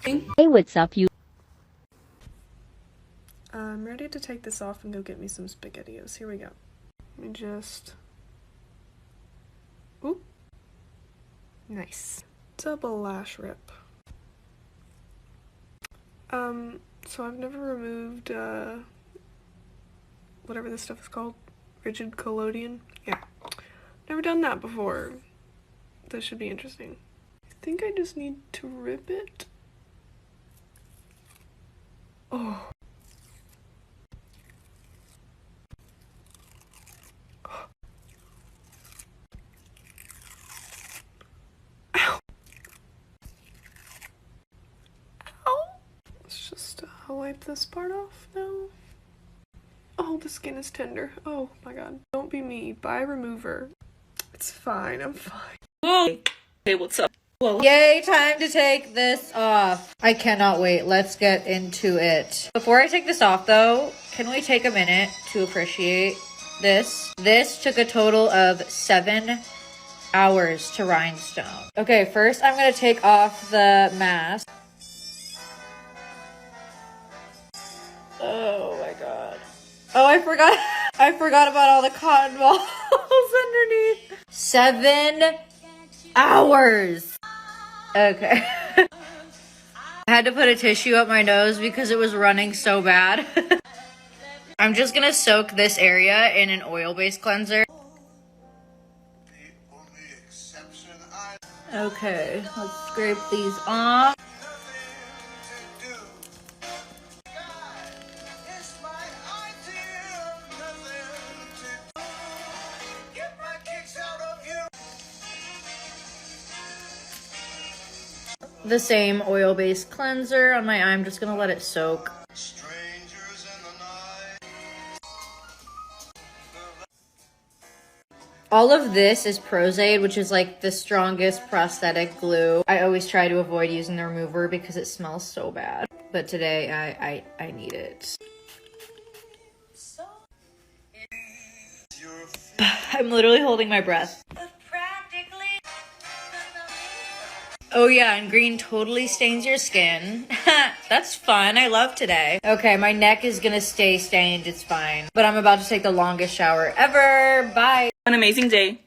Hey, what's up, you? I'm ready to take this off and go get me some SpaghettiOs. Here we go. Let me just... Ooh. Nice. Double lash rip. So I've never removed, whatever this stuff is called. Rigid collodion? Yeah. Never done that before. This should be interesting. I think I just need to rip it. Oh. Ow. Ow. Let's just wipe this part off now. Oh, the skin is tender. Oh my god. Don't be me. Buy a remover. It's fine. I'm fine. Whoa. Hey, what's up? Whoa. Yay, time to take this off. I cannot wait. Let's get into it. Before I take this off though, can we take a minute to appreciate this? This took a total of 7 hours to rhinestone. Okay, first I'm gonna take off the mask. Oh my god. Oh, I forgot about all the cotton balls underneath. 7 hours. Okay. I had to put a tissue up my nose because it was running so bad. I'm just gonna soak this area in an oil-based cleanser. Okay, let's scrape these off. The same oil-based cleanser on my eye. I'm just gonna let it soak. All of this is Prozaid, which is like the strongest prosthetic glue. I always try to avoid using the remover because it smells so bad. But today I need it. I'm literally holding my breath. Oh yeah, and green totally stains your skin. That's fun. I love today. Okay, my neck is gonna stay stained. It's fine. But I'm about to take the longest shower ever. Bye. An amazing day.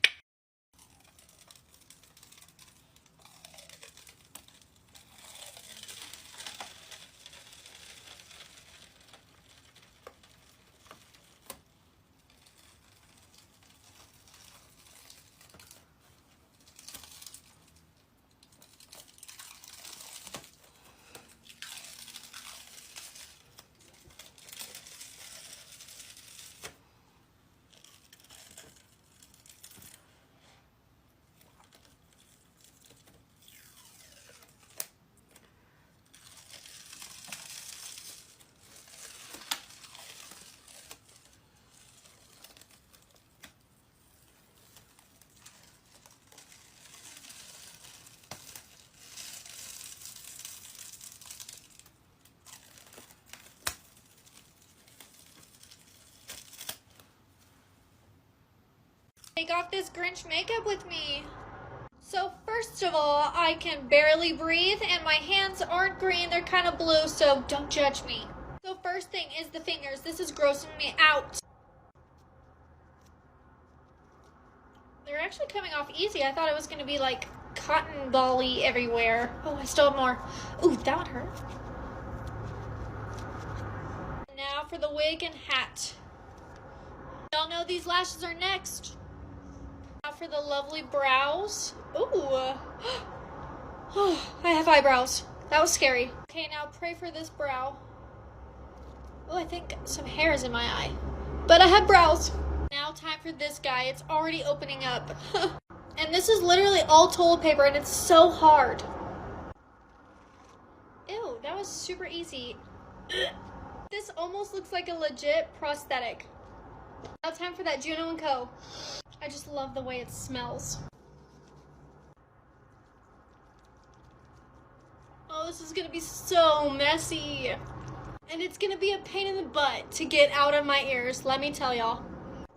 Take off this Grinch makeup with me. So first of all, I can barely breathe and my hands aren't green, they're kind of blue, so don't judge me. So first thing is the fingers. This is grossing me out. They're actually coming off easy. I thought it was going to be like cotton ball-y everywhere. Oh, I still have more. Ooh, that would hurt. Now for the wig and hat. Y'all know these lashes are next. Now for the lovely brows. Ooh. I have eyebrows. That was scary. Okay, now pray for this brow. Oh, I think some hair is in my eye. But I have brows. Now time for this guy. It's already opening up. And this is literally all toilet paper and it's so hard. Ew, that was super easy. This almost looks like a legit prosthetic. Now time for that Juno & Co. I just love the way it smells. Oh, this is gonna be so messy. And it's gonna be a pain in the butt to get out of my ears, let me tell y'all.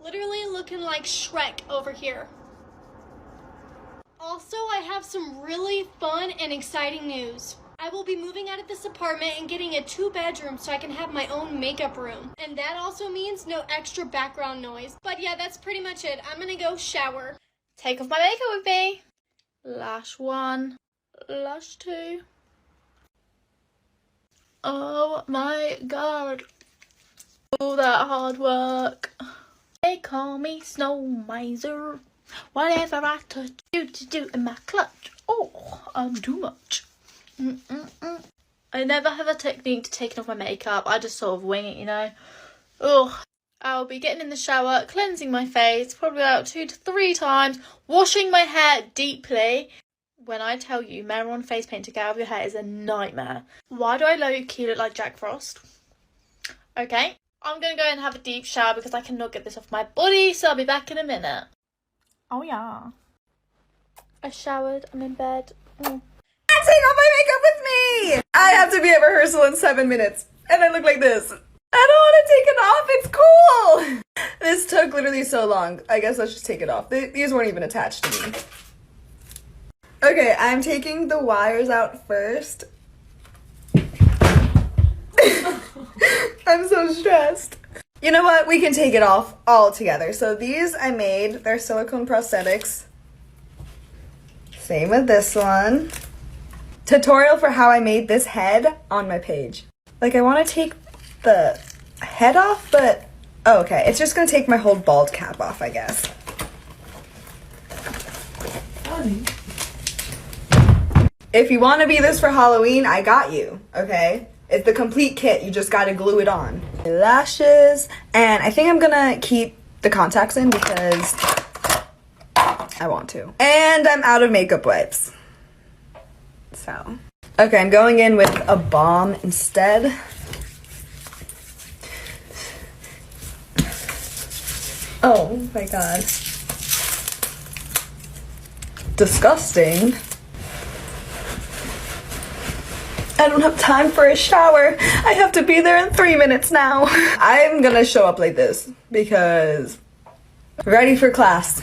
Literally looking like Shrek over here. Also, I have some really fun and exciting news. I will be moving out of this apartment and getting a 2-bedroom so I can have my own makeup room. And that also means no extra background noise. But yeah, that's pretty much it. I'm gonna go shower. Take off my makeup with me. Lash 1, lash 2. Oh my god. All that hard work. They call me Snow Miser. Whatever I touch, to do in my clutch. Oh, I'm too much. I never have a technique to taking off my makeup. I just sort of wing it, you know. Ugh. I'll be getting in the shower, cleansing my face, probably about 2 to 3 times, washing my hair deeply. When I tell you, Maron face paint to get out of your hair is a nightmare. Why do I low-key look like Jack Frost? Okay, I'm going to go and have a deep shower because I cannot get this off my body, so I'll be back in a minute. Oh yeah. I showered, I'm in bed. Take off my makeup with me! I have to be at rehearsal in 7 minutes, and I look like this. I don't want to take it off, it's cool! This took literally so long. I guess let's just take it off. These weren't even attached to me. Okay, I'm taking the wires out first. I'm so stressed. You know what? We can take it off all together. So these I made. They're silicone prosthetics. Same with this one. Tutorial for how I made this head on my page. Like, I want to take the head off, but... Oh, okay. It's just going to take my whole bald cap off, I guess. If you want to be this for Halloween, I got you, okay? It's the complete kit. You just got to glue it on. Lashes. And I think I'm going to keep the contacts in because I want to. And I'm out of makeup wipes. So. Okay, I'm going in with a balm instead. Oh my god. Disgusting. I don't have time for a shower. I have to be there in 3 minutes now. I'm gonna show up like this because ready for class.